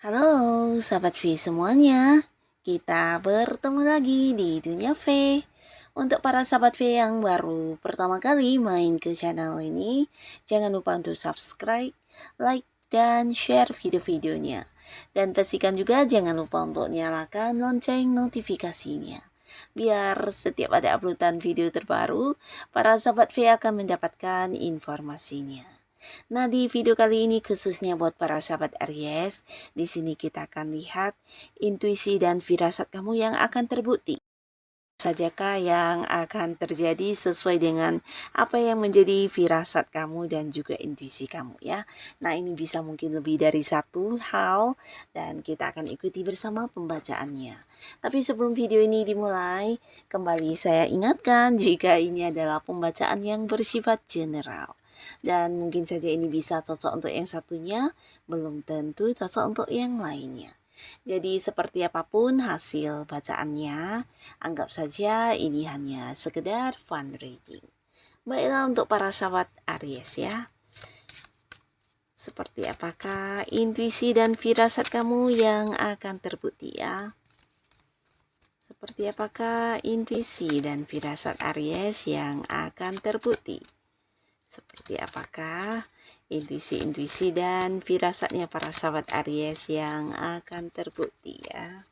Halo sahabat V semuanya, kita bertemu lagi di Dunia V. Untuk para sahabat V yang baru pertama kali main ke channel ini, jangan lupa untuk subscribe, like, dan share video-videonya. Dan pastikan juga jangan lupa untuk nyalakan lonceng notifikasinya. Biar setiap ada uploadan video terbaru, para sahabat V akan mendapatkan informasinya. Nah, di video kali ini khususnya buat para sahabat Aries, di sini kita akan lihat intuisi dan firasat kamu yang akan terbukti. Sajakah yang akan terjadi sesuai dengan apa yang menjadi firasat kamu dan juga intuisi kamu ya. Nah, ini bisa mungkin lebih dari satu hal dan kita akan ikuti bersama pembacaannya. Tapi sebelum video ini dimulai, kembali saya ingatkan jika ini adalah pembacaan yang bersifat general. Dan mungkin saja ini bisa cocok untuk yang satunya, belum tentu cocok untuk yang lainnya. Jadi seperti apapun hasil bacaannya, anggap saja ini hanya sekedar fun reading. Baiklah untuk para sahabat Aries ya. Seperti apakah intuisi dan firasat kamu yang akan terbukti ya? Seperti apakah intuisi dan firasat Aries yang akan terbukti? Seperti apakah intuisi-intuisi dan firasatnya para sahabat Aries yang akan terbukti ya.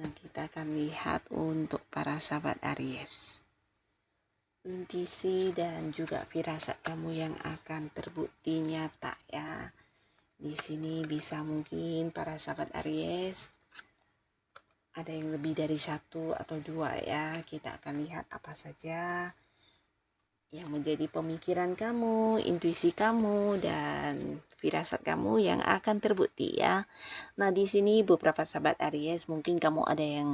Nah, kita akan lihat untuk para sahabat Aries. Intuisi dan juga firasat kamu yang akan terbukti nyata ya. Di sini bisa mungkin para sahabat Aries ada yang lebih dari satu atau dua ya. Kita akan lihat apa saja yang menjadi pemikiran kamu, intuisi kamu, dan firasat kamu yang akan terbukti ya. Nah, di sini beberapa sahabat Aries mungkin kamu ada yang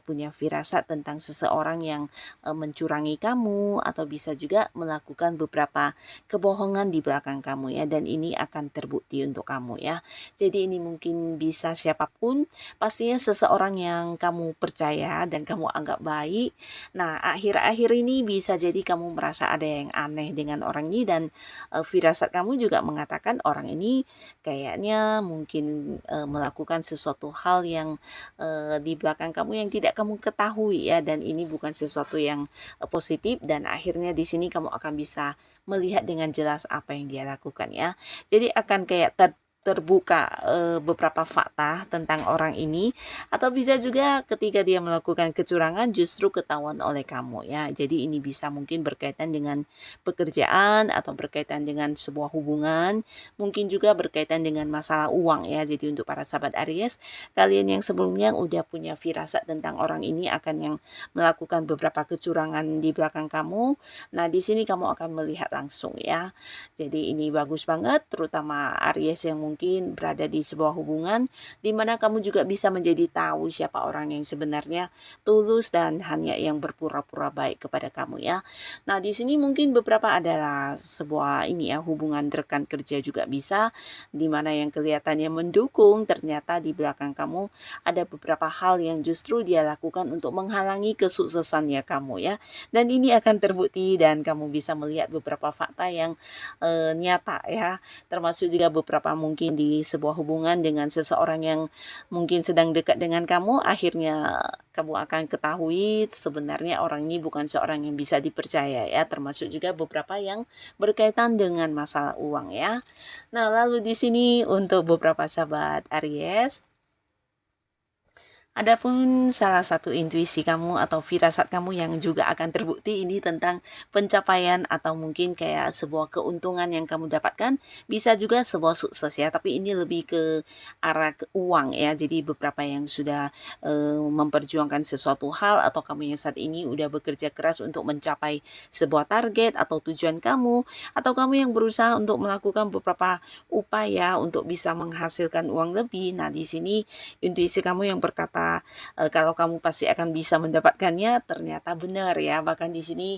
punya firasat tentang seseorang yang mencurangi kamu atau bisa juga melakukan beberapa kebohongan di belakang kamu ya, dan ini akan terbukti untuk kamu ya. Jadi ini mungkin bisa siapapun, pastinya seseorang yang kamu percaya dan kamu anggap baik. Nah, akhir-akhir ini bisa jadi kamu merasa ada yang aneh dengan orang ini dan firasat kamu juga mengatakan orang ini kayaknya mungkin melakukan sesuatu hal yang di belakang kamu yang tidak kamu ketahui ya, dan ini bukan sesuatu yang positif, dan akhirnya di sini kamu akan bisa melihat dengan jelas apa yang dia lakukan ya. Jadi akan kayak terbuka beberapa fakta tentang orang ini, atau bisa juga ketika dia melakukan kecurangan justru ketahuan oleh kamu ya. Jadi ini bisa mungkin berkaitan dengan pekerjaan atau berkaitan dengan sebuah hubungan, mungkin juga berkaitan dengan masalah uang ya. Jadi untuk para sahabat Aries, kalian yang sebelumnya udah punya firasat tentang orang ini akan yang melakukan beberapa kecurangan di belakang kamu, nah di sini kamu akan melihat langsung ya. Jadi ini bagus banget, terutama Aries yang mungkin berada di sebuah hubungan di mana kamu juga bisa menjadi tahu siapa orang yang sebenarnya tulus dan hanya yang berpura-pura baik kepada kamu ya. Nah, di sini mungkin beberapa adalah sebuah ini ya, hubungan rekan kerja juga bisa, di mana yang kelihatannya mendukung ternyata di belakang kamu ada beberapa hal yang justru dia lakukan untuk menghalangi kesuksesannya kamu ya. Dan ini akan terbukti dan kamu bisa melihat beberapa fakta yang nyata ya, termasuk juga beberapa mungkin di sebuah hubungan dengan seseorang yang mungkin sedang dekat dengan kamu, akhirnya kamu akan ketahui sebenarnya orang ini bukan seorang yang bisa dipercaya ya, termasuk juga beberapa yang berkaitan dengan masalah uang ya. Nah, lalu di sini untuk beberapa sahabat Aries, Adapun salah satu intuisi kamu atau firasat kamu yang juga akan terbukti ini tentang pencapaian atau mungkin kayak sebuah keuntungan yang kamu dapatkan, bisa juga sebuah sukses ya, tapi ini lebih ke arah ke uang ya. Jadi beberapa yang sudah memperjuangkan sesuatu hal atau kamu yang saat ini udah bekerja keras untuk mencapai sebuah target atau tujuan kamu, atau kamu yang berusaha untuk melakukan beberapa upaya untuk bisa menghasilkan uang lebih. Nah, di sini intuisi kamu yang berkata, kalau kamu pasti akan bisa mendapatkannya, ternyata benar ya. Bahkan di sini,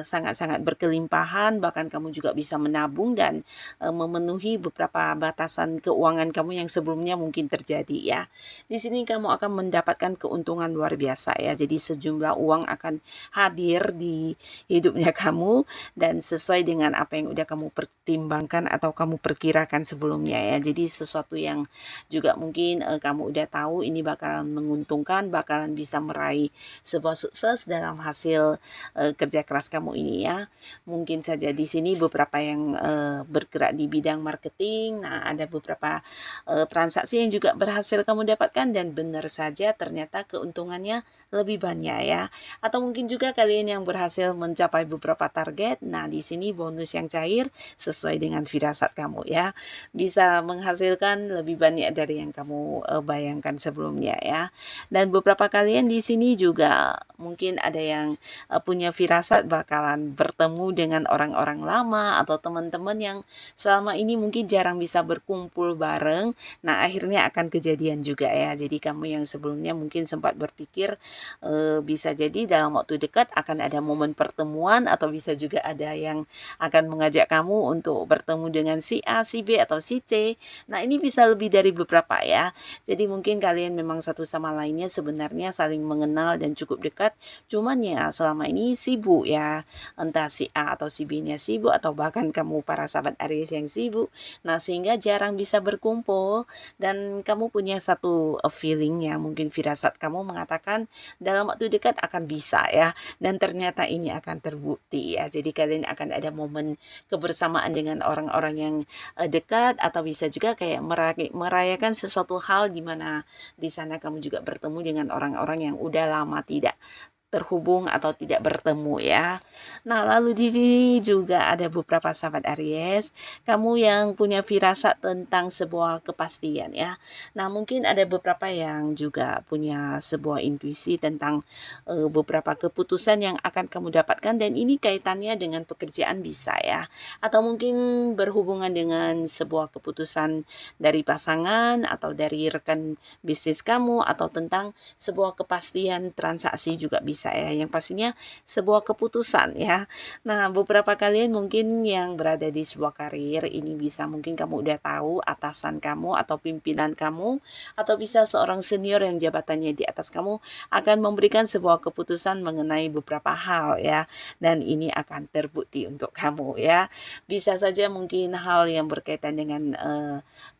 sangat-sangat berkelimpahan, bahkan kamu juga bisa menabung dan, memenuhi beberapa batasan keuangan kamu yang sebelumnya mungkin terjadi ya. Di sini kamu akan mendapatkan keuntungan luar biasa ya, jadi sejumlah uang akan hadir di hidupnya kamu dan sesuai dengan apa yang udah kamu pertimbangkan atau kamu perkirakan sebelumnya ya. Jadi sesuatu yang juga mungkin kamu udah tahu ini bakalan menguntungkan, bakalan bisa meraih sebuah sukses dalam hasil kerja keras kamu ini ya. Mungkin saja di sini beberapa yang bergerak di bidang marketing, nah ada beberapa transaksi yang juga berhasil kamu dapatkan dan benar saja ternyata keuntungannya lebih banyak ya. Atau mungkin juga kalian yang berhasil mencapai beberapa target, nah di sini bonus yang cair sesuai dengan firasat kamu ya, bisa menghasilkan lebih banyak dari yang kamu bayangkan sebelumnya ya. Dan beberapa kalian di sini juga mungkin ada yang punya firasat bakalan bertemu dengan orang-orang lama atau teman-teman yang selama ini mungkin jarang bisa berkumpul bareng. Nah, akhirnya akan kejadian juga ya. Jadi kamu yang sebelumnya mungkin sempat berpikir bisa jadi dalam waktu dekat akan ada momen pertemuan atau bisa juga ada yang akan mengajak kamu untuk bertemu dengan si A, si B, atau si C. Nah, ini bisa lebih dari beberapa ya. Jadi mungkin kalian memang satu sama lainnya sebenarnya saling mengenal dan cukup dekat. Cuman ya selama ini sibuk ya. Entah si A atau si B-nya sibuk atau bahkan kamu para sahabat Aries yang sibuk. Nah, sehingga jarang bisa berkumpul dan kamu punya satu feeling ya, mungkin firasat kamu mengatakan dalam waktu dekat akan bisa ya. Dan ternyata ini akan terbukti ya. Jadi kalian akan ada momen kebersamaan dengan orang-orang yang dekat atau bisa juga kayak merayakan sesuatu hal di mana di sana kamu juga bertemu dengan orang-orang yang udah lama tidak terhubung atau tidak bertemu ya. Nah, lalu di sini juga ada beberapa sahabat Aries, kamu yang punya firasat tentang sebuah kepastian ya. Nah, mungkin ada beberapa yang juga punya sebuah intuisi tentang beberapa keputusan yang akan kamu dapatkan dan ini kaitannya dengan pekerjaan bisa ya. Atau mungkin berhubungan dengan sebuah keputusan dari pasangan atau dari rekan bisnis kamu atau tentang sebuah kepastian transaksi juga bisa ya, yang pastinya sebuah keputusan ya. Nah, beberapa kalian mungkin yang berada di sebuah karir ini bisa mungkin kamu udah tahu atasan kamu atau pimpinan kamu atau bisa seorang senior yang jabatannya di atas kamu akan memberikan sebuah keputusan mengenai beberapa hal ya, dan ini akan terbukti untuk kamu ya. Bisa saja mungkin hal yang berkaitan dengan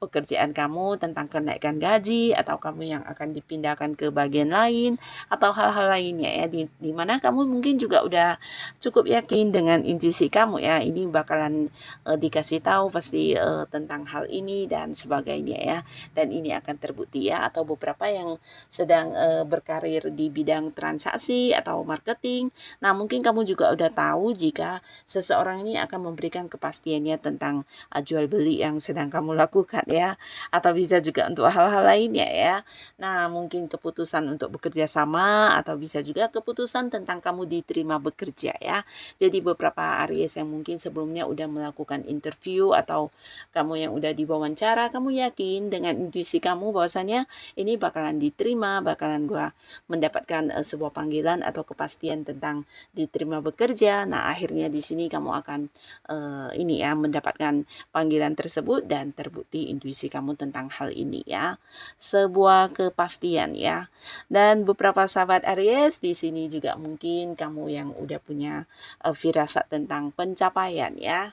pekerjaan kamu tentang kenaikan gaji atau kamu yang akan dipindahkan ke bagian lain atau hal-hal lainnya ya, di mana kamu mungkin juga udah cukup yakin dengan intuisi kamu ya, ini bakalan dikasih tahu pasti tentang hal ini dan sebagainya ya, dan ini akan terbukti ya. Atau beberapa yang sedang berkarir di bidang transaksi atau marketing, nah mungkin kamu juga udah tahu jika seseorang ini akan memberikan kepastiannya tentang jual beli yang sedang kamu lakukan ya, atau bisa juga untuk hal-hal lainnya ya. Nah, mungkin keputusan untuk bekerja sama atau bisa juga keputusan tentang kamu diterima bekerja ya. Jadi beberapa Aries yang mungkin sebelumnya udah melakukan interview atau kamu yang udah diwawancara, kamu yakin dengan intuisi kamu bahwasanya ini bakalan diterima, bakalan gua mendapatkan sebuah panggilan atau kepastian tentang diterima bekerja. Nah, akhirnya di sini kamu akan ini ya mendapatkan panggilan tersebut dan terbukti intuisi kamu tentang hal ini ya. Sebuah kepastian ya. Dan beberapa sahabat Aries di sini juga mungkin kamu yang udah punya firasat tentang pencapaian ya.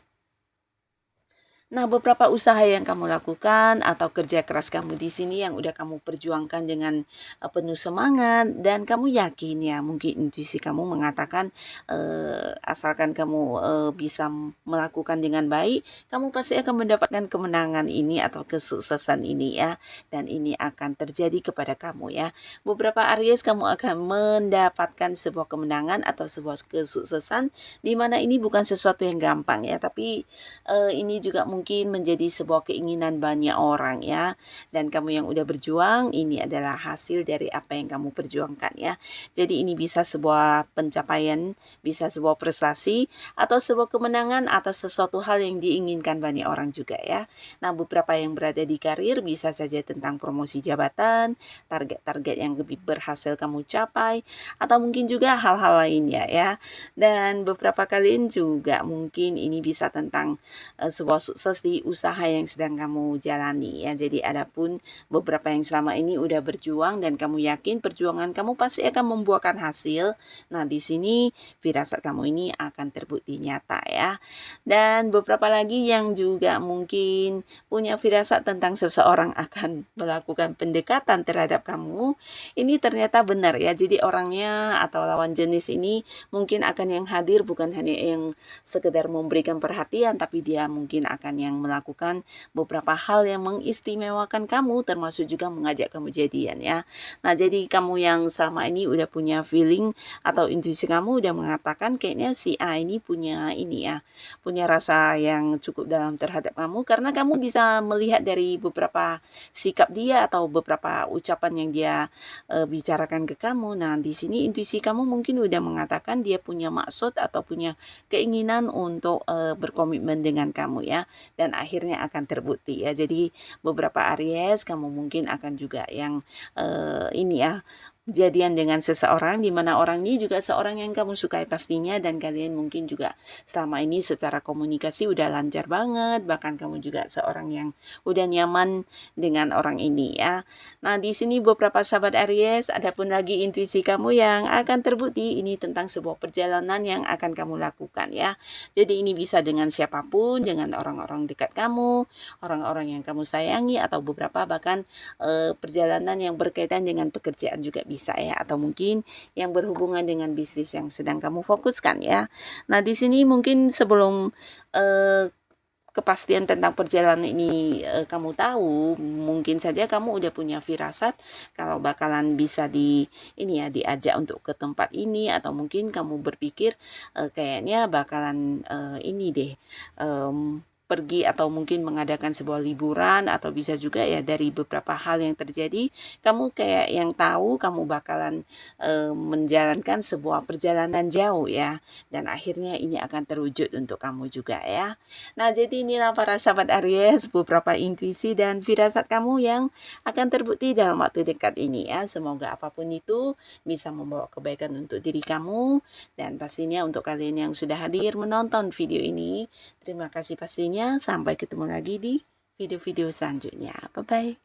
Nah, beberapa usaha yang kamu lakukan atau kerja keras kamu di sini yang udah kamu perjuangkan dengan penuh semangat dan kamu yakin ya, mungkin intuisi kamu mengatakan asalkan kamu bisa melakukan dengan baik, kamu pasti akan mendapatkan kemenangan ini atau kesuksesan ini ya, dan ini akan terjadi kepada kamu ya. Beberapa Aries kamu akan mendapatkan sebuah kemenangan atau sebuah kesuksesan di mana ini bukan sesuatu yang gampang ya, tapi ini juga mungkin menjadi sebuah keinginan banyak orang ya. Dan kamu yang udah berjuang, ini adalah hasil dari apa yang kamu perjuangkan ya. Jadi ini bisa sebuah pencapaian, bisa sebuah prestasi, atau sebuah kemenangan atas sesuatu hal yang diinginkan banyak orang juga ya. Nah, beberapa yang berada di karir bisa saja tentang promosi jabatan, target-target yang lebih berhasil kamu capai, atau mungkin juga hal-hal lainnya ya. Dan beberapa kalian juga mungkin ini bisa tentang sebuah sukses di usaha yang sedang kamu jalani ya. Jadi adapun beberapa yang selama ini udah berjuang dan kamu yakin perjuangan kamu pasti akan membuahkan hasil. Nah, di sini firasat kamu ini akan terbukti nyata ya. Dan beberapa lagi yang juga mungkin punya firasat tentang seseorang akan melakukan pendekatan terhadap kamu, ini ternyata benar ya. Jadi orangnya atau lawan jenis ini mungkin akan yang hadir bukan hanya yang sekedar memberikan perhatian, tapi dia mungkin akan yang melakukan beberapa hal yang mengistimewakan kamu, termasuk juga mengajak kamu jadian ya. Nah, jadi kamu yang selama ini udah punya feeling atau intuisi kamu udah mengatakan kayaknya si A ini punya ini ya, punya rasa yang cukup dalam terhadap kamu, karena kamu bisa melihat dari beberapa sikap dia atau beberapa ucapan yang dia bicarakan ke kamu. Nah, di sini intuisi kamu mungkin udah mengatakan dia punya maksud atau punya keinginan untuk berkomitmen dengan kamu ya, dan akhirnya akan terbukti ya. Jadi beberapa Aries kamu mungkin akan juga yang ini ya, jadian dengan seseorang di mana orang ini juga seorang yang kamu sukai pastinya, dan kalian mungkin juga selama ini secara komunikasi udah lancar banget, bahkan kamu juga seorang yang udah nyaman dengan orang ini ya. Nah, di sini beberapa sahabat Aries, adapun lagi intuisi kamu yang akan terbukti ini tentang sebuah perjalanan yang akan kamu lakukan ya. Jadi ini bisa dengan siapapun, dengan orang-orang dekat kamu, orang-orang yang kamu sayangi, atau beberapa bahkan perjalanan yang berkaitan dengan pekerjaan juga bisa ya, atau mungkin yang berhubungan dengan bisnis yang sedang kamu fokuskan ya. Nah, di sini mungkin sebelum kepastian tentang perjalanan ini kamu tahu, mungkin saja kamu udah punya firasat kalau bakalan bisa ini ya, diajak untuk ke tempat ini, atau mungkin kamu berpikir kayaknya bakalan ini deh, pergi atau mungkin mengadakan sebuah liburan, atau bisa juga ya dari beberapa hal yang terjadi kamu kayak yang tahu kamu bakalan menjalankan sebuah perjalanan jauh ya, dan akhirnya ini akan terwujud untuk kamu juga ya. Nah, jadi inilah para sahabat Aries beberapa intuisi dan firasat kamu yang akan terbukti dalam waktu dekat ini ya. Semoga apapun itu bisa membawa kebaikan untuk diri kamu, dan pastinya untuk kalian yang sudah hadir menonton video ini, terima kasih pastinya. Sampai ketemu lagi di video-video selanjutnya. Bye-bye.